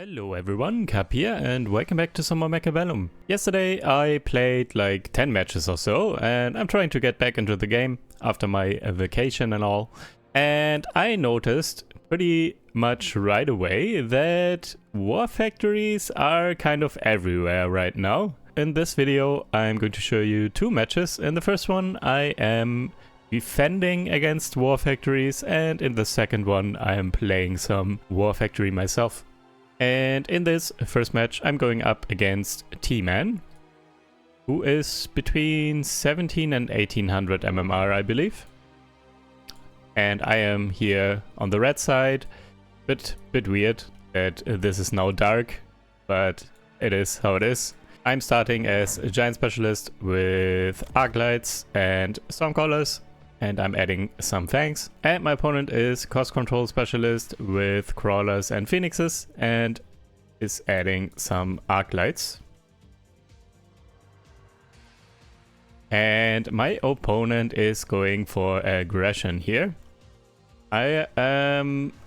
Hello everyone, Cap here and welcome back to some more Mechabellum. Yesterday I played like 10 matches or so and I'm trying to get back into the game after my vacation and all. And I noticed pretty much right away that war factories are kind of everywhere right now. In this video I'm going to show you two matches. In the first one I am defending against war factories and in the second one I am playing some war factory myself. And in this first match, I'm going up against T-Man, who is between 17 and 1800 MMR, I believe. And I am here on the red side. Bit weird that this is now dark, but it is how it is. I'm starting as a giant specialist with arc lights and stormcallers. And I'm adding some fangs. And my opponent is cost control specialist with crawlers and phoenixes and is adding some arc lights. And my opponent is going for aggression here. I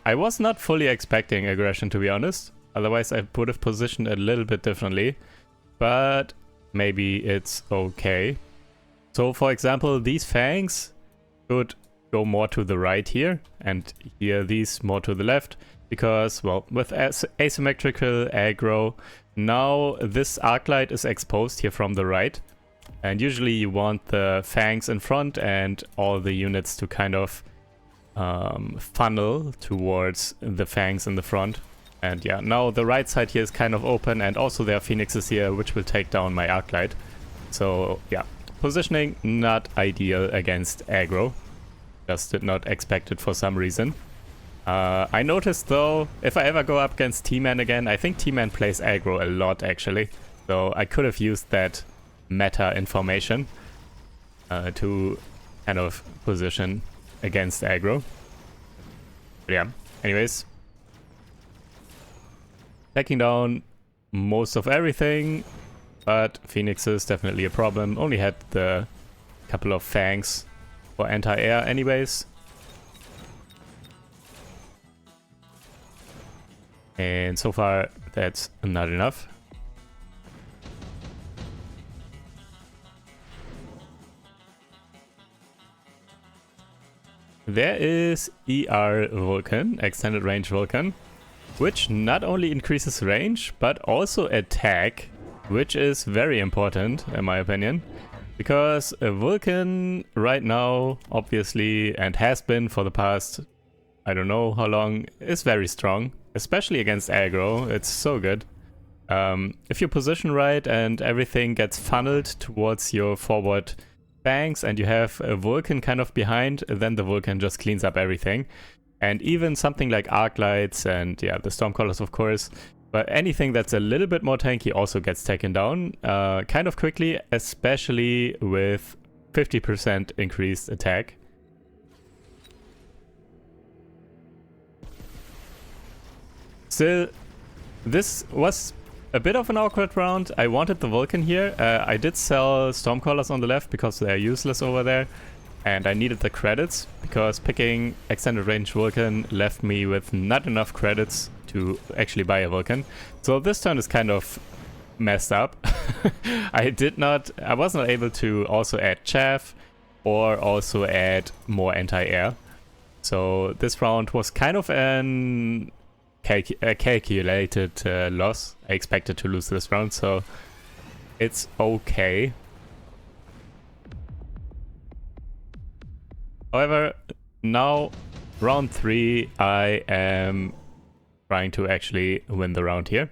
was not fully expecting aggression, to be honest. Otherwise I would have positioned a little bit differently. But maybe it's okay. So for example, these fangs could go more to the right here, and here these more to the left, because, well, with asymmetrical aggro, now this arc light is exposed here from the right, and usually you want the fangs in front and all the units to kind of funnel towards the fangs in the front. And yeah, now the right side here is kind of open, and also there are phoenixes here which will take down my arc light. So yeah, positioning not ideal against aggro. Just did not expect it for some reason. I noticed though, if I ever go up against T-Man again, I think T-Man plays aggro a lot actually. So I could have used that meta information to kind of position against aggro. But yeah, anyways. Taking down most of everything. But Phoenix is definitely a problem. Only had the couple of fangs for anti-air anyways. And so far that's not enough. There is ER Vulcan, Extended Range Vulcan, which not only increases range but also attack, which is very important in my opinion, because a Vulcan right now, obviously, and has been for the past, I don't know how long, is very strong, especially against aggro. It's so good. If you position right and everything gets funneled towards your forward banks and you have a Vulcan kind of behind, then the Vulcan just cleans up everything. And even something like arc lights and yeah, the stormcallers of course, but anything that's a little bit more tanky also gets taken down kind of quickly, especially with 50% increased attack. Still, this was a bit of an awkward round. I wanted the Vulcan here. I did sell stormcallers on the left because they're useless over there. And I needed the credits, because picking Extended Range Vulcan left me with not enough credits to actually buy a Vulcan. So this turn is kind of messed up. I was not able to also add Chaff or also add more anti-air. So this round was kind of a calculated loss. I expected to lose this round, so it's okay. However, now, round 3, I am trying to actually win the round here.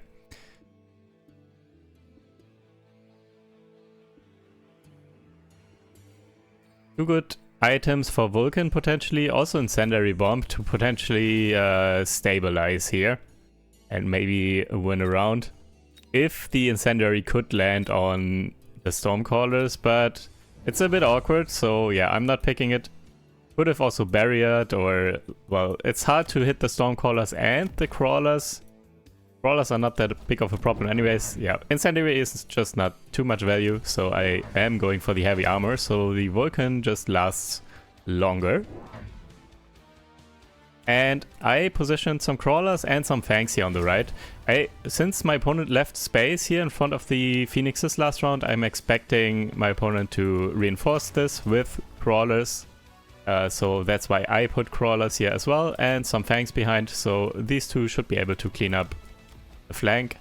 Two good items for Vulcan potentially, also Incendiary Bomb to potentially stabilize here and maybe win a round. If the Incendiary could land on the Stormcallers, but it's a bit awkward, so yeah, I'm not picking it. Could have also barriered, or, well, it's hard to hit the stormcallers and the crawlers. Crawlers are not that big of a problem anyways. Yeah, incendiary is just not too much value, so I am going for the heavy armor, so the Vulcan just lasts longer. And I positioned some crawlers and some fangs here on the right. Since my opponent left space here in front of the Phoenixes last round, I'm expecting my opponent to reinforce this with crawlers. So that's why I put crawlers here as well and some fangs behind. So these two should be able to clean up the flank.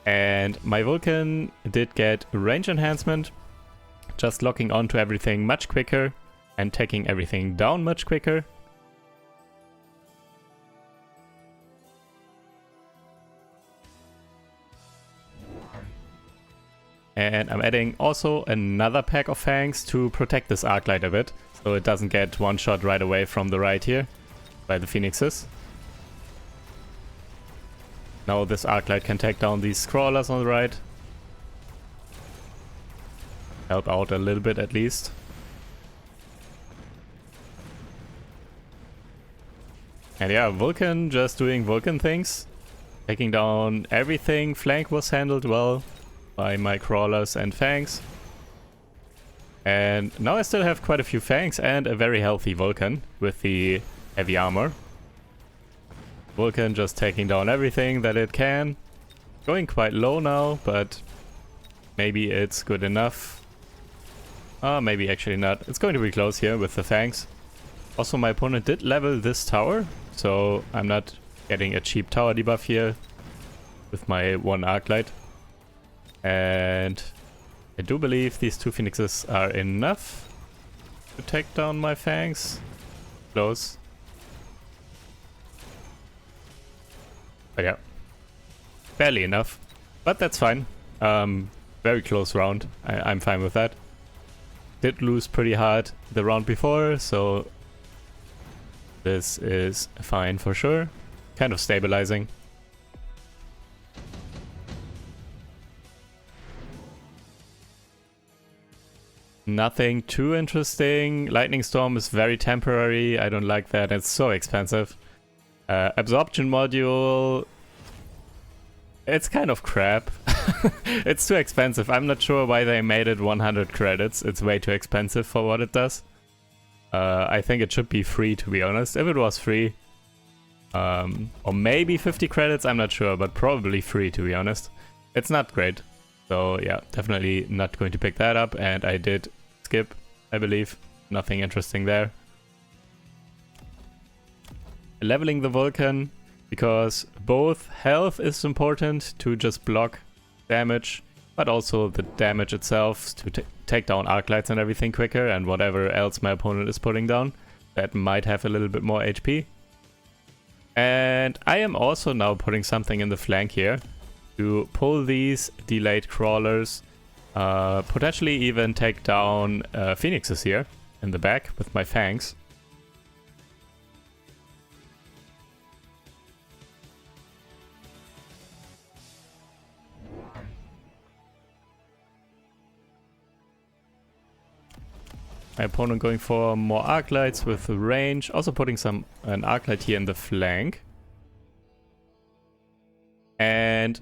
And my Vulcan did get range enhancement, just locking onto everything much quicker and taking everything down much quicker. And I'm adding also another pack of fangs to protect this Arclight a bit, so it doesn't get one shot right away from the right here by the Phoenixes. Now this Arclight can take down these crawlers on the right. Help out a little bit at least. And yeah, Vulcan just doing Vulcan things. Taking down everything. Flank was handled well by my crawlers and fangs. And now I still have quite a few fangs and a very healthy Vulcan with the heavy armor. Vulcan just taking down everything that it can. Going quite low now, but maybe it's good enough. Maybe actually not. It's going to be close here with the fangs. Also, my opponent did level this tower, so I'm not getting a cheap tower debuff here with my one Arclight. And I do believe these two Phoenixes are enough to take down my fangs. Close. But yeah, barely enough, but that's fine. Very close round. I'm fine with that. Did lose pretty hard the round before, so this is fine for sure. Kind of stabilizing. Nothing too interesting. Lightning Storm is very temporary. I don't like that. It's so expensive. Absorption module, it's kind of crap. It's too expensive. I'm not sure why they made it 100 credits. It's way too expensive for what it does. I think it should be free, to be honest. If it was free, or maybe 50 credits, I'm not sure, but probably free, to be honest. It's not great. So yeah, definitely not going to pick that up, and I did skip, I believe. Nothing interesting there. Leveling the Vulcan, because both health is important to just block damage, but also the damage itself to take down Arclights and everything quicker, and whatever else my opponent is putting down that might have a little bit more HP. And I am also now putting something in the flank here to pull these delayed crawlers, potentially even take down Phoenixes here in the back with my fangs. My opponent going for more Arclights with range, also putting an Arclight here in the flank. And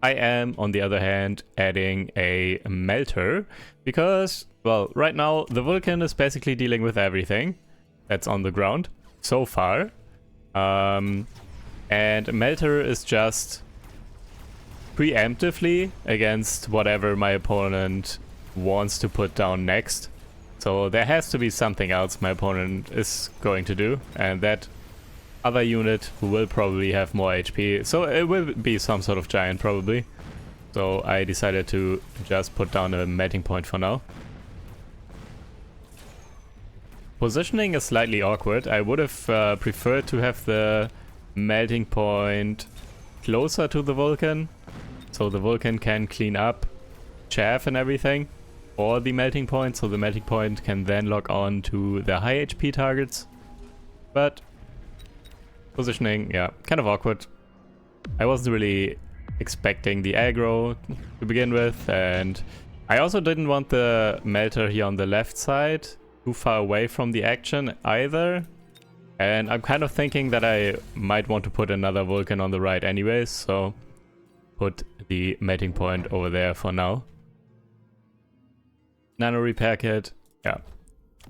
I am, on the other hand, adding a Melter, because, well, right now the Vulcan is basically dealing with everything that's on the ground, so far. And Melter is just preemptively against whatever my opponent wants to put down next. So there has to be something else my opponent is going to do, and that other unit will probably have more HP. So it will be some sort of giant probably. So I decided to just put down a melting point for now. Positioning is slightly awkward. I would have preferred to have the melting point closer to the Vulcan, so the Vulcan can clean up chaff and everything. Or the melting point, so the melting point can then lock on to the high HP targets. But positioning, yeah, kind of awkward. I wasn't really expecting the aggro to begin with, and I also didn't want the melter here on the left side too far away from the action either. And I'm kind of thinking that I might want to put another Vulcan on the right anyways, so put the melting point over there for now. Nano repair kit, yeah.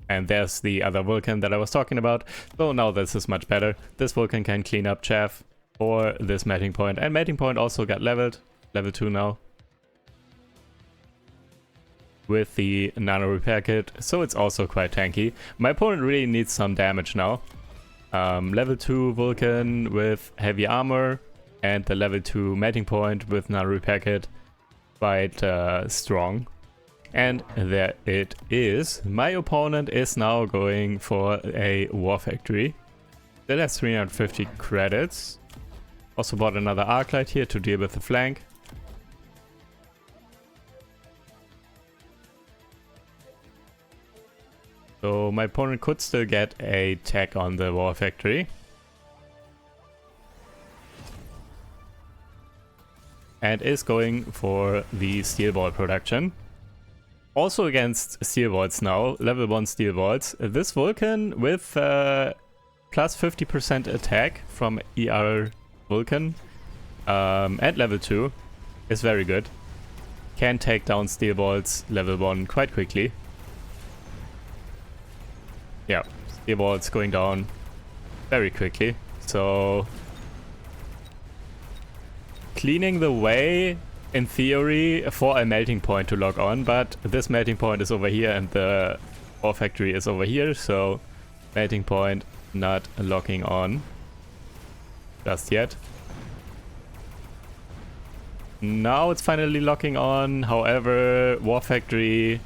And there's the other Vulcan that I was talking about. So now this is much better. This Vulcan can clean up chaff for this melting point. And melting point also got leveled, level 2 now, with the nano repair kit, so it's also quite tanky. My opponent really needs some damage now. Level 2 Vulcan with heavy armor and the level 2 melting point with nano repair kit, quite strong. And there it is. My opponent is now going for a War Factory. Still has 350 credits. Also bought another arc light here to deal with the flank. So my opponent could still get a tech on the War Factory. And is going for the steel ball production. Also against steel balls now, level 1 steel balls. This Vulcan with plus 50% attack from ER Vulcan at level 2 is very good. Can take down steel balls level 1 quite quickly. Yeah, steel balls going down very quickly. So cleaning the way in theory for a melting point to lock on, but this melting point is over here and the War Factory is over here, so melting point not locking on just yet. Now it's finally locking on, however War Factory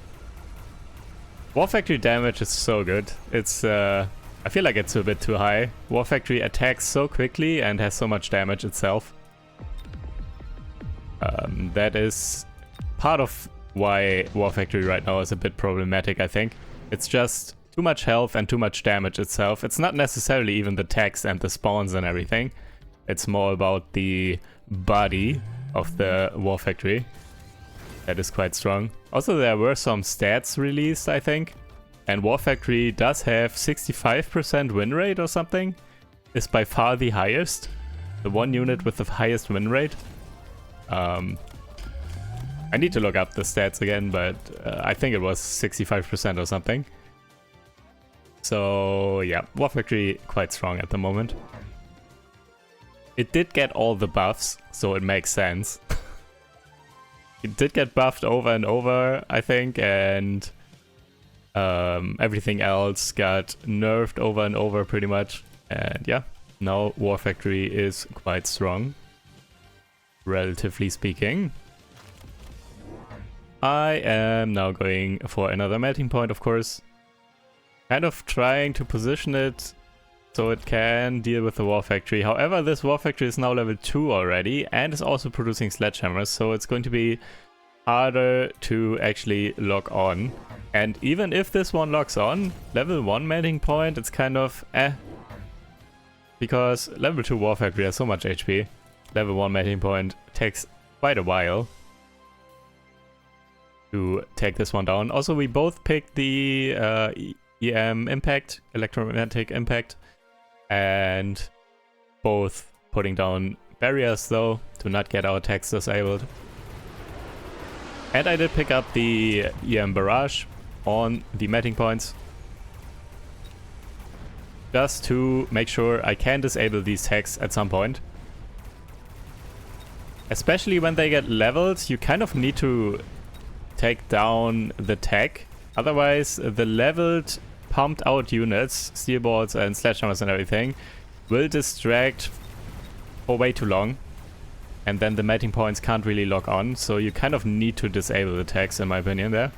damage is so good. It's I feel like it's a bit too high. War Factory attacks so quickly and has so much damage itself. That is part of why War Factory right now is a bit problematic, I think. It's just too much health and too much damage itself. It's not necessarily even the techs and the spawns and everything. It's more about the body of the War Factory. That is quite strong. Also, there were some stats released, I think. And War Factory does have 65% win rate or something. Is by far the highest. The one unit with the highest win rate. I need to look up the stats again, but I think it was 65% or something. So yeah, War Factory quite strong at the moment. It did get all the buffs, so it makes sense. It did get buffed over and over, I think, and everything else got nerfed over and over pretty much. And yeah, now War Factory is quite strong, relatively speaking. I am now going for another melting point, of course. Kind of trying to position it so it can deal with the War Factory. However, this War Factory is now level 2 already and is also producing sledgehammers, so it's going to be harder to actually lock on. And even if this one locks on, level 1 melting point, it's kind of because level 2 War Factory has so much HP. Level 1 melting point takes quite a while to take this one down. Also, we both picked the EM impact, electromagnetic impact, and both putting down barriers though to not get our attacks disabled. And I did pick up the EM barrage on the melting points, just to make sure I can disable these techs at some point. Especially when they get leveled, you kind of need to take down the tech. Otherwise, the leveled, pumped out units, steel balls and sledgehammers and everything, will distract for way too long. And then the melting points can't really lock on, so you kind of need to disable the techs, in my opinion, there.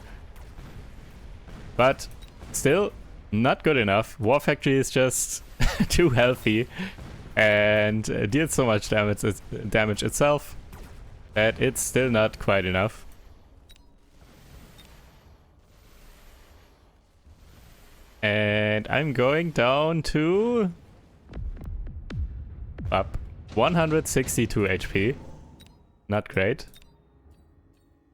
But still, not good enough. War Factory is just too healthy and deals so much damage itself that it's still not quite enough. And I'm going down to up 162 HP. Not great.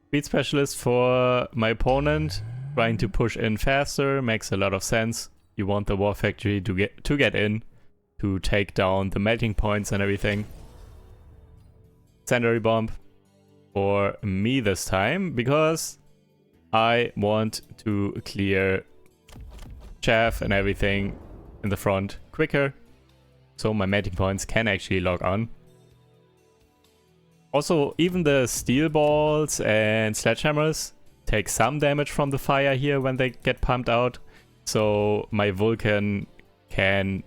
Speed specialist for my opponent, trying to push in faster, makes a lot of sense. You want the War Factory to get in, to take down the melting points and everything. Incendiary bomb for me this time, because I want to clear chaff and everything in the front quicker, so my melting points can actually lock on. Also, even the steel balls and sledgehammers take some damage from the fire here when they get pumped out. So my Vulcan can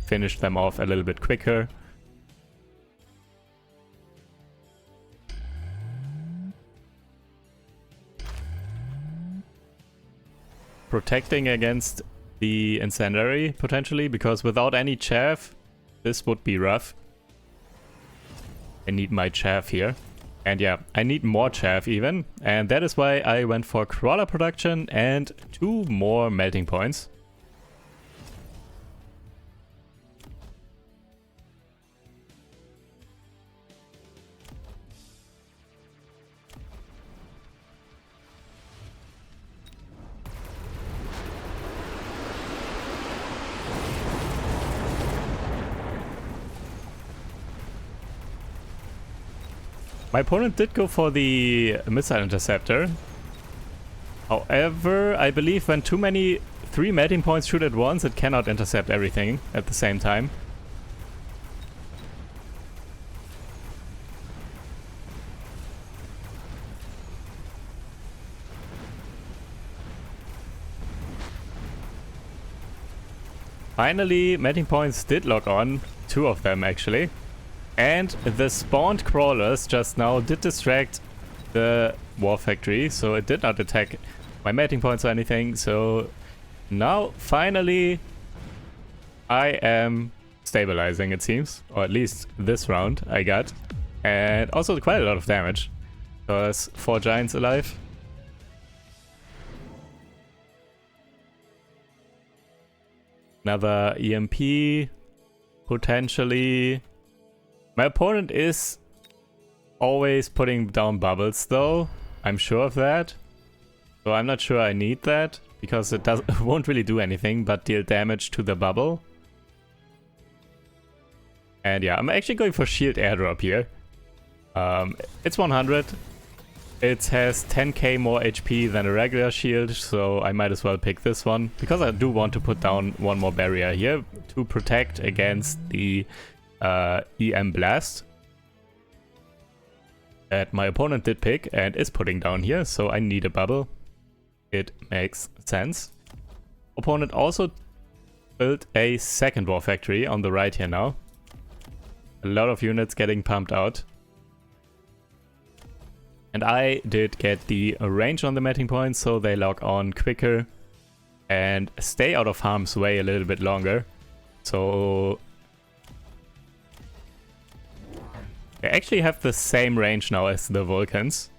finish them off a little bit quicker. Protecting against the incendiary potentially, because without any chaff, this would be rough. I need my chaff here. And yeah, I need more chaff even. And that is why I went for crawler production and 2 more melting points. My opponent did go for the missile interceptor. However, I believe when 3 melting points shoot at once, it cannot intercept everything at the same time. Finally, melting points did lock on, 2 of them actually. And the spawned crawlers just now did distract the war factory, so it did not attack my melting points or anything. So now finally I am stabilizing, it seems, or at least this round I got. And also quite a lot of damage, because 4 giants alive. Another EMP, potentially. My opponent is always putting down bubbles though, I'm sure of that. So I'm not sure I need that, because it won't really do anything but deal damage to the bubble. And yeah, I'm actually going for shield airdrop here. It's 100. It has 10k more HP than a regular shield, so I might as well pick this one. Because I do want to put down 1 more barrier here to protect against the EM Blast that my opponent did pick and is putting down here, so I need a bubble. It makes sense. Opponent also built a second war factory on the right here now. A lot of units getting pumped out. And I did get the range on the melting points, so they lock on quicker and stay out of harm's way a little bit longer. So they actually have the same range now as the Vulcans.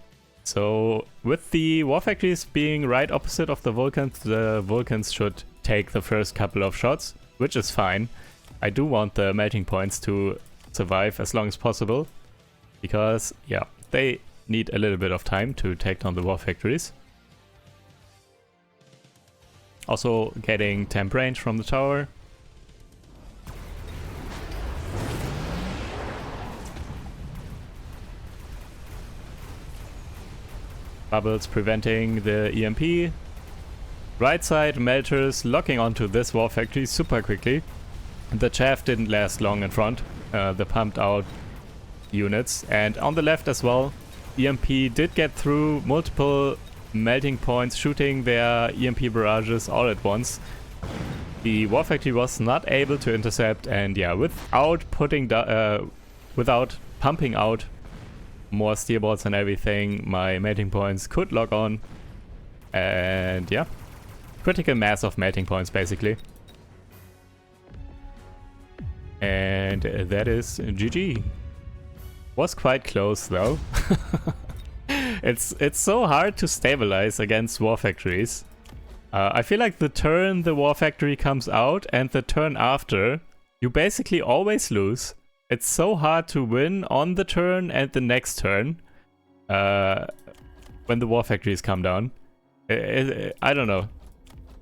So with the war factories being right opposite of the Vulcans should take the first couple of shots, which is fine. I do want the melting points to survive as long as possible, because yeah, they need a little bit of time to take down the war factories. Also getting temp range from the tower. Bubbles preventing the EMP. Right side melters locking onto this war factory super quickly. The chaff didn't last long in front, the pumped out units. And on the left as well, EMP did get through multiple melting points, shooting their EMP barrages all at once. The war factory was not able to intercept, and yeah, without pumping out more steel balls and everything, my melting points could lock on. And yeah, critical mass of melting points basically. And that is GG. Was quite close though. It's so hard to stabilize against war factories. I feel like the turn the war factory comes out and the turn after, you basically always lose. It's so hard to win on the turn and the next turn when the war factories come down. I don't know.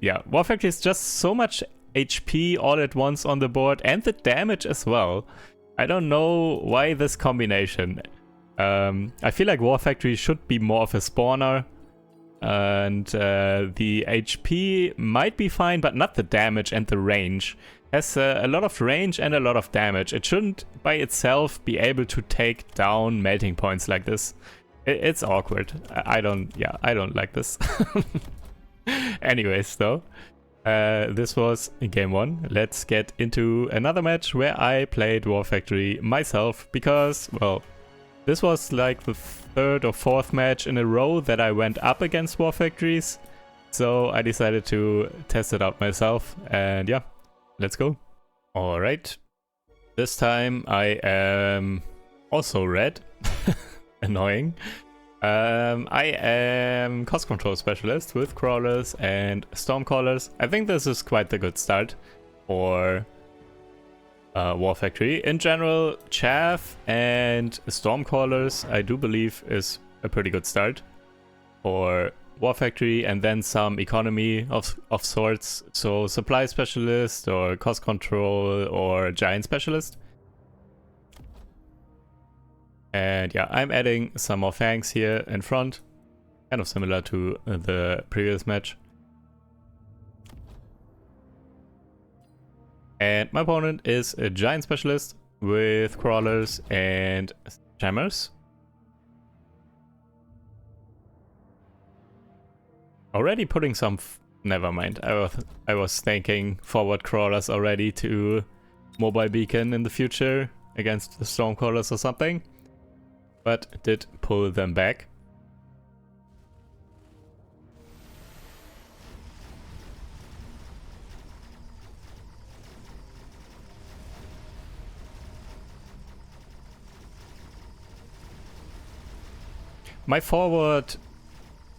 Yeah, war factory is just so much HP all at once on the board, and the damage as well. I don't know why this combination. I feel like war factory should be more of a spawner, and the HP might be fine, but not the damage and the range. has a lot of range and a lot of damage. It shouldn't by itself be able to take down melting points like this. It's awkward. I don't like this. Anyways, though, this was game 1. Let's get into another match where I played War Factory myself because, well, this was like the 3rd or 4th match in a row that I went up against War Factories. So I decided to test it out myself, and yeah, let's go. Alright, this time I am also red. Annoying. I am cost control specialist with crawlers and stormcallers. I think this is quite a good start for War Factory. In general, Chaff and stormcallers I do believe is a pretty good start for War Factory, and then some economy of sorts, so supply specialist or cost control or giant specialist. And yeah, I'm adding some more fangs here in front, kind of similar to the previous match. And my opponent is a giant specialist with crawlers and jammers. Already putting some... never mind. I was thinking forward crawlers already to mobile beacon in the future against the stormcallers or something, but did pull them back. My forward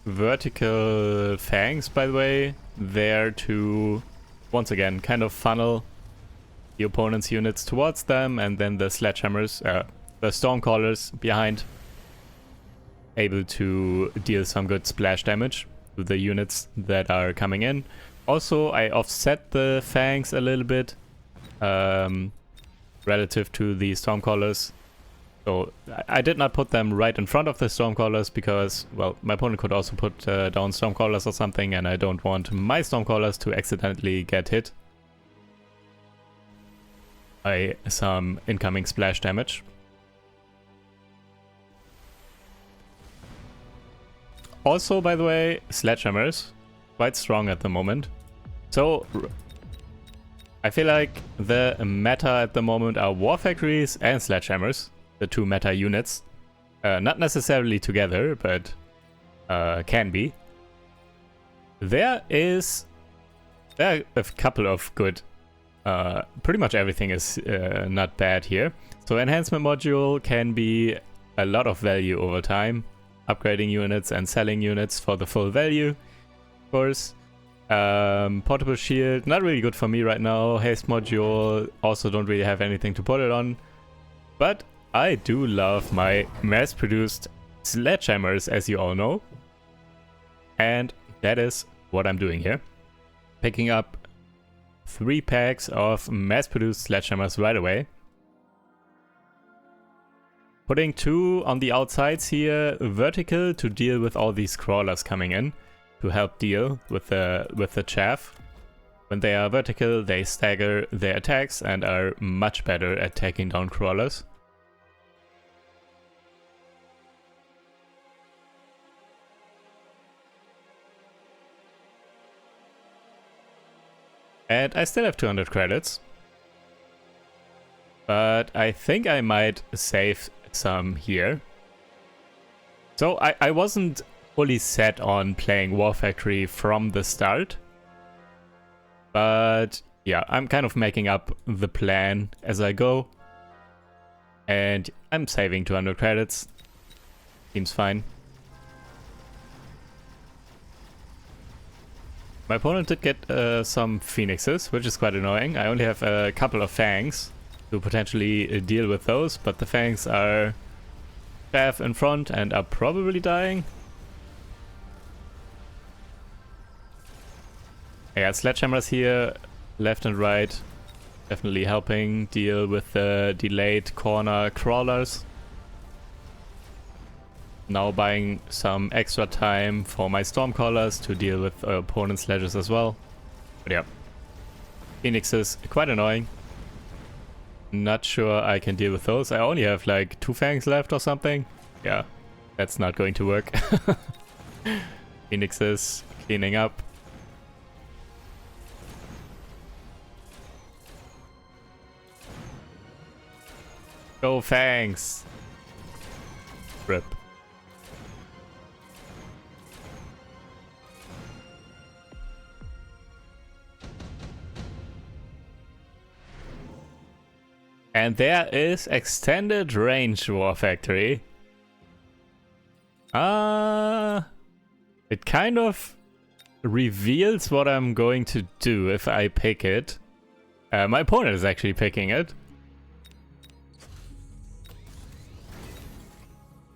vertical fangs, by the way, there to once again kind of funnel the opponent's units towards them, and then the sledgehammers, the stormcallers behind, able to deal some good splash damage to the units that are coming in. Also, I offset the fangs a little bit relative to the stormcallers. So I did not put them right in front of the stormcallers because, well, my opponent could also put down stormcallers or something, and I don't want my stormcallers to accidentally get hit by some incoming splash damage. Also, by the way, sledgehammers, quite strong at the moment. So I feel like the meta at the moment are War Factories and sledgehammers. The two meta units. Not necessarily together, but can be. There are a couple of good... pretty much everything is not bad here. So enhancement module can be a lot of value over time. Upgrading units and selling units for the full value, of course. Portable shield, not really good for me right now. Haste module, also don't really have anything to put it on. But I do love my mass-produced sledgehammers, as you all know. And that is what I'm doing here. Picking up 3 packs of mass-produced sledgehammers right away. Putting 2 on the outsides here, vertical, to deal with all these crawlers coming in. To help deal with the chaff. When they are vertical, they stagger their attacks and are much better at taking down crawlers. And I still have 200 credits. But I think I might save some here. So I wasn't fully set on playing War Factory from the start. But yeah, I'm kind of making up the plan as I go. And I'm saving 200 credits. Seems fine. My opponent did get some phoenixes, which is quite annoying. I only have a couple of fangs to potentially deal with those, but the fangs are chaff in front and are probably dying. I got sledgehammers here, left and right, definitely helping deal with the delayed corner crawlers. Now buying some extra time for my stormcallers to deal with opponent sledges as well. But yeah. Phoenixes, quite annoying. Not sure I can deal with those. I only have like 2 fangs left or something. Yeah, that's not going to work. Phoenixes cleaning up. Go fangs! Rip. And there is extended range War Factory. It kind of reveals what I'm going to do if I pick it. My opponent is actually picking it.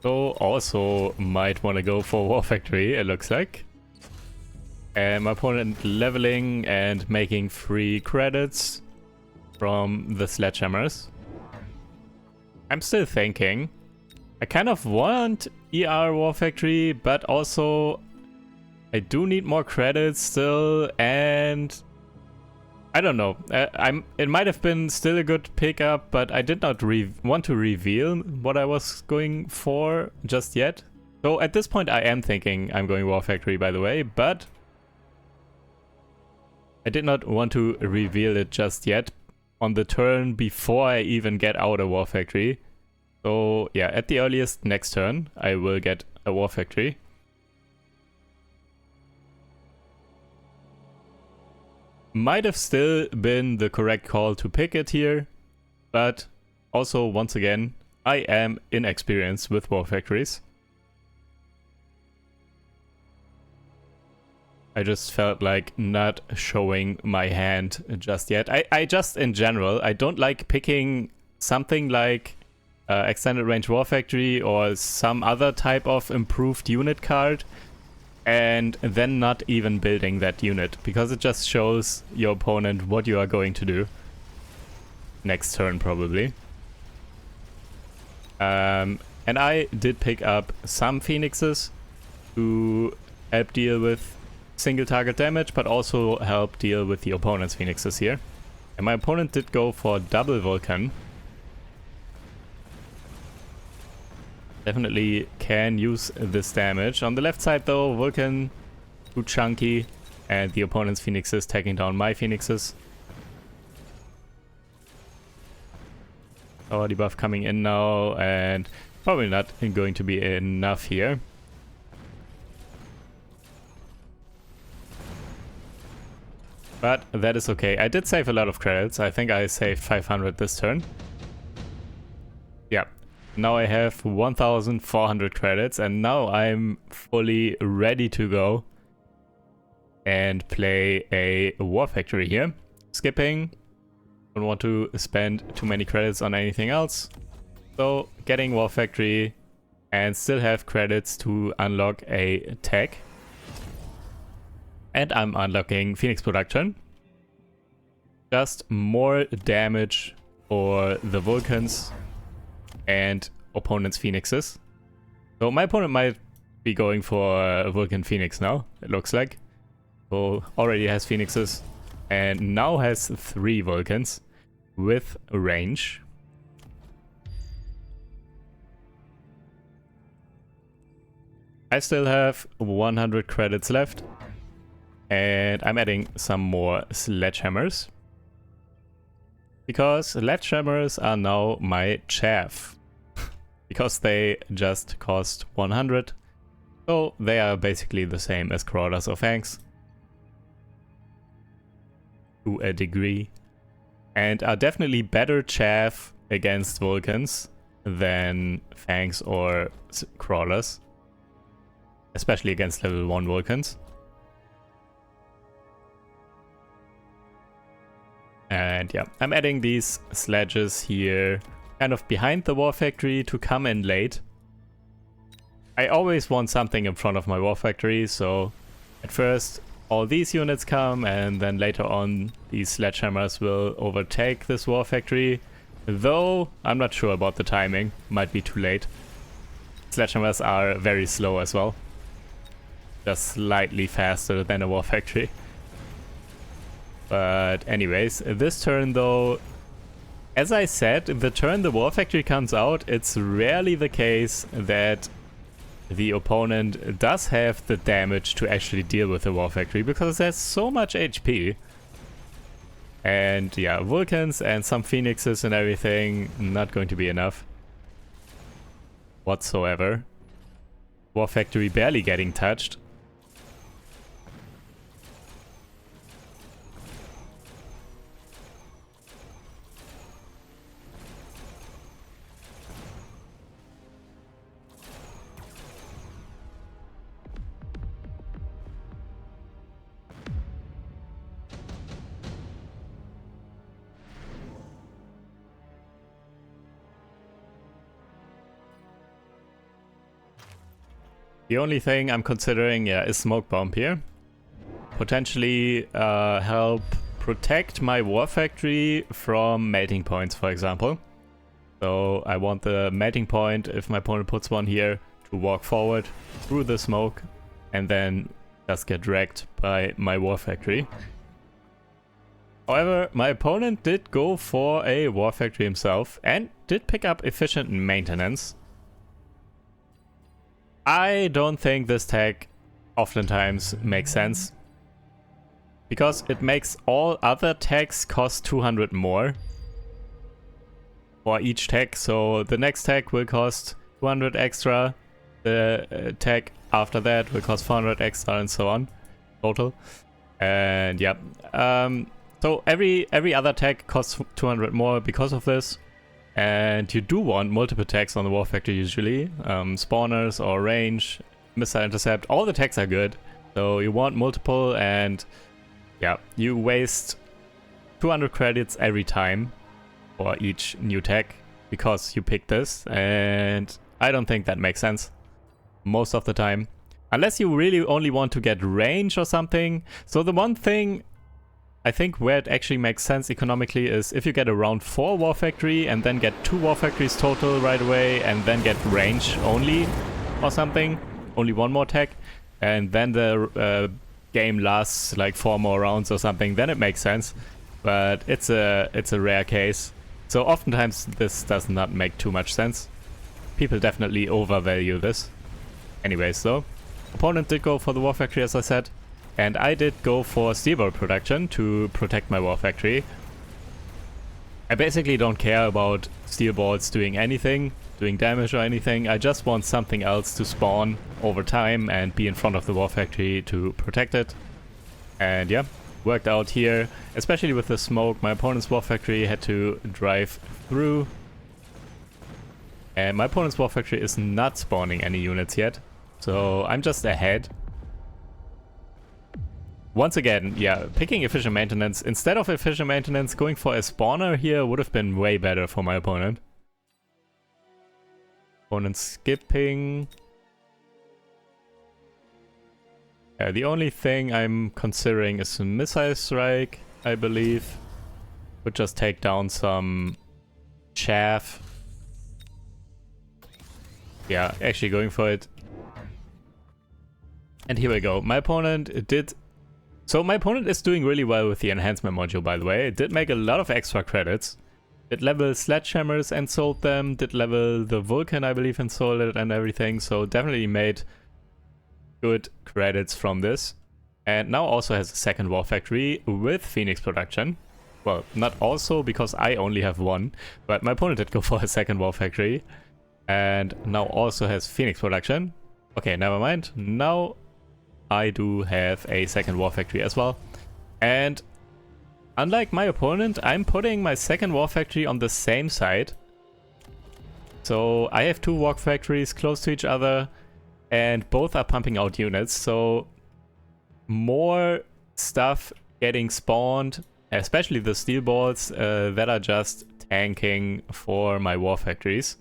So also might want to go for War Factory, it looks like. And my opponent leveling and making free credits from the Sledgehammers. I'm still thinking. I kind of want ER War Factory, but also I do need more credits still, and I don't know. It might have been still a good pickup, but I did not want to reveal what I was going for just yet. So at this point I am thinking I'm going War Factory, by the way, but I did not want to reveal it just yet on the turn before I even get out a War Factory. So yeah, at the earliest next turn I will get a War Factory. Might have still been the correct call to pick it here, but also once again I am inexperienced with War Factories. I just felt like not showing my hand just yet. I just, in general, I don't like picking something like Extended Range War Factory or some other type of improved unit card and then not even building that unit, because it just shows your opponent what you are going to do next turn probably. And I did pick up some Phoenixes to help deal with single target damage, but also help deal with the opponent's Phoenixes here. And my opponent did go for double Vulcan. Definitely can use this damage. On the left side though, Vulcan too chunky, and the opponent's Phoenixes taking down my Phoenixes. Power debuff coming in now, and probably not going to be enough here. But that is okay. I did save a lot of credits. I think I saved 500 this turn. Yeah. Now I have 1,400 credits, and now I'm fully ready to go and play a War Factory here. Skipping. Don't want to spend too many credits on anything else. So getting War Factory and still have credits to unlock a tech. And I'm unlocking Phoenix Production. Just more damage for the Vulcans and opponent's Phoenixes. So my opponent might be going for a Vulcan Phoenix now, it looks like. So already has Phoenixes and now has 3 Vulcans with range. I still have 100 credits left. And I'm adding some more Sledgehammers. Because Sledgehammers are now my chaff. Because they just cost 100. So they are basically the same as Crawlers or Fangs. To a degree. And are definitely better chaff against Vulcans than Fangs or Crawlers. Especially against level 1 Vulcans. And yeah, I'm adding these sledges here kind of behind the War Factory to come in late. I always want something in front of my War Factory, so at first all these units come, and then later on these Sledgehammers will overtake this War Factory. Though I'm not sure about the timing, might be too late. Sledgehammers are very slow as well. Just slightly faster than a War Factory. But anyways, this turn though, as I said, the turn the War Factory comes out, it's rarely the case that the opponent does have the damage to actually deal with the War Factory, because there's so much HP. And yeah, Vulcans and some Phoenixes and everything, not going to be enough whatsoever. War Factory barely getting touched. The only thing I'm considering, yeah, is Smoke Bomb here. Potentially help protect my War Factory from melting points, for example. So I want the melting point, if my opponent puts one here, to walk forward through the smoke and then just get wrecked by my War Factory. However, my opponent did go for a War Factory himself and did pick up efficient maintenance. I don't think this tag oftentimes makes sense, because it makes all other tags cost 200 more for each tag. So the next tag will cost 200 extra, the tag after that will cost 400 extra, and so on total. And yeah, so every other tag costs 200 more because of this. And you do want multiple tags on the War Factory usually. Spawners or range, missile intercept, all the tags are good. So you want multiple, and yeah, you waste 200 credits every time for each new tag because you pick this. And I don't think that makes sense most of the time. Unless you really only want to get range or something. So the one thing I think where it actually makes sense economically is if you get a round 4 War Factory and then get 2 War Factories total right away and then get range only or something, only one more tag, and then the game lasts like 4 more rounds or something, then it makes sense. But it's a rare case. So oftentimes this does not make too much sense. People definitely overvalue this. Anyways though, opponent did go for the War Factory, as I said. And I did go for steel bolt production to protect my War Factory. I basically don't care about steel bolts doing anything, doing damage or anything. I just want something else to spawn over time and be in front of the War Factory to protect it. And yeah, worked out here. Especially with the smoke, my opponent's War Factory had to drive through. And my opponent's War Factory is not spawning any units yet. So I'm just ahead. Once again, yeah, picking efficient maintenance. Instead of efficient maintenance, going for a spawner here would have been way better for my opponent. Opponent skipping. The only thing I'm considering is a missile strike, I believe. Would just take down some chaff. Yeah, actually going for it. And here we go. My opponent did... So my opponent is doing really well with the enhancement module, by the way. It did make a lot of extra credits. Did level Sledgehammers and sold them. Did level the Vulcan, I believe, and sold it and everything. So definitely made good credits from this. And now also has a second War Factory with Phoenix production. Well, not also, because I only have one. But my opponent did go for a second War Factory. And now also has Phoenix production. Okay, never mind. Now I do have a second War Factory as well. And unlike my opponent, I'm putting my second War Factory on the same side. So I have 2 War Factories close to each other, and both are pumping out units. So more stuff getting spawned, especially the steel bolts that are just tanking for my War Factories.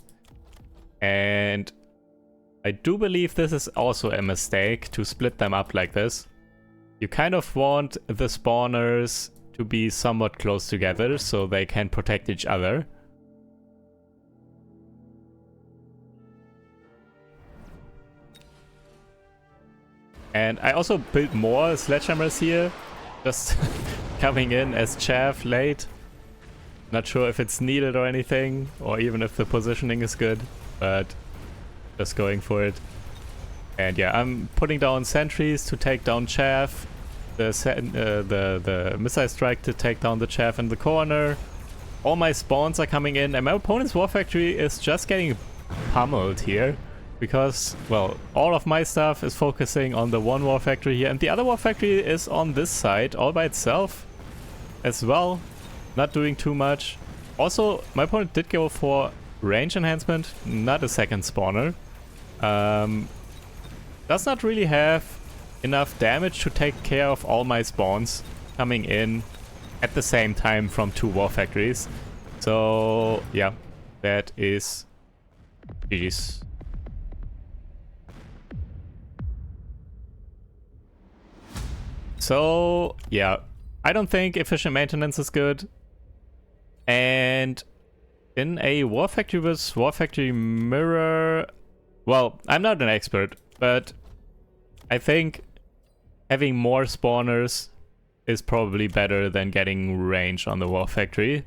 And I do believe this is also a mistake to split them up like this. You kind of want the spawners to be somewhat close together so they can protect each other. And I also built more sledgehammers here, just coming in as chaff late. Not sure if it's needed or anything, or even if the positioning is good, but just going for it. And yeah, I'm putting down sentries to take down chaff, the missile strike to take down the chaff in the corner. All my spawns are coming in, and my opponent's war factory is just getting pummeled here. Because, well, all of my stuff is focusing on the one war factory here, and the other war factory is on this side all by itself as well. Not doing too much. Also, my opponent did go for range enhancement, not a second spawner. Does not really have enough damage to take care of all my spawns coming in at the same time from 2 war factories. So, yeah, that is GG's. So, yeah, I don't think efficient maintenance is good. And in a war factory with war factory mirror, well, I'm not an expert, but I think having more spawners is probably better than getting range on the war factory.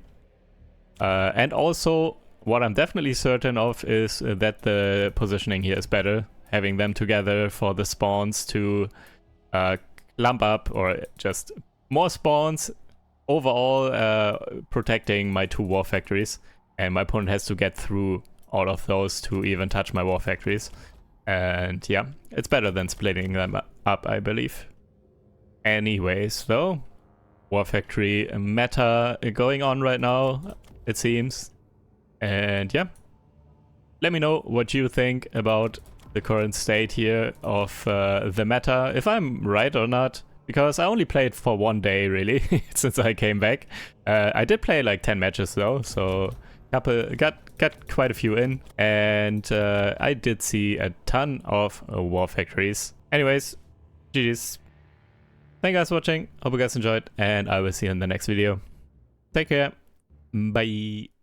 And also, what I'm definitely certain of is that the positioning here is better. Having them together for the spawns to clump up, or just more spawns overall, protecting my 2 war factories. And my opponent has to get through all of those to even touch my war factories. And yeah, it's better than splitting them up, I believe. Anyways, though, war factory meta going on right now, it seems. And yeah, let me know what you think about the current state here of the meta, if I'm right or not. Because I only played for 1 day, really, since I came back. I did play like 10 matches though, so got quite a few in. And I did see a ton of war factories. Anyways, GG's. Thank you guys for watching, hope you guys enjoyed, and I will see you in the next video. Take care, bye.